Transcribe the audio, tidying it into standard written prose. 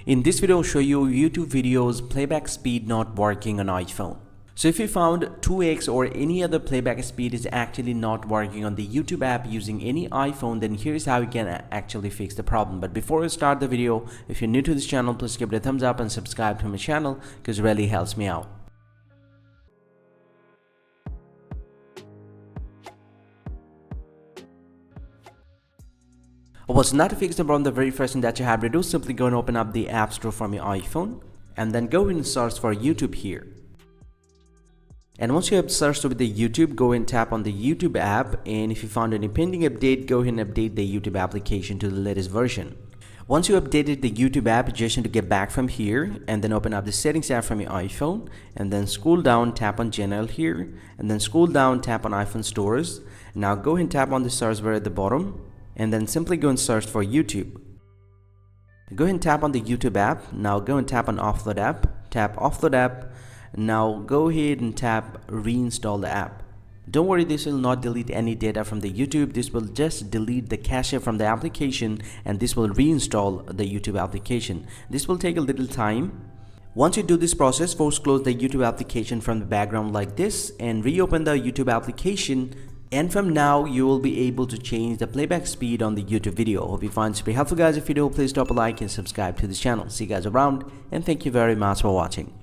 In this video, I'll show you YouTube videos playback speed not working on iPhone. So if you found 2x or any other playback speed is actually not working on the YouTube app using any iPhone, then here's how you can actually fix the problem. But before we start the video, if you're new to this channel, please give it a thumbs up and subscribe to my channel because it really helps me out. Well, so now to fix the problem, the very first thing that you have to do is simply go and open up the App Store from your iPhone and then go and search for YouTube here. And once you have searched with the YouTube, go and tap on the YouTube app, and if you found any pending update, go ahead and update the YouTube application to the latest version. Once you updated the YouTube app, you just need to get back from here and then open up the settings app from your iPhone and then scroll down, tap on General here and then scroll down, tap on iPhone Stores. Now go ahead and tap on the search bar at the bottom and then simply go and search for YouTube. Go ahead and tap on the YouTube app. Now go and tap on Offload App. Tap Offload App. Now go ahead and tap Reinstall the app. Don't worry, this will not delete any data from the YouTube. This will just delete the cache from the application and this will reinstall the YouTube application. This will take a little time. Once you do this process, first close the YouTube application from the background like this and reopen the YouTube application. And from now, you will be able to change the playback speed on the YouTube video. Hope you find this very helpful, guys. If you do, please drop a like and subscribe to this channel. See you guys around, and thank you very much for watching.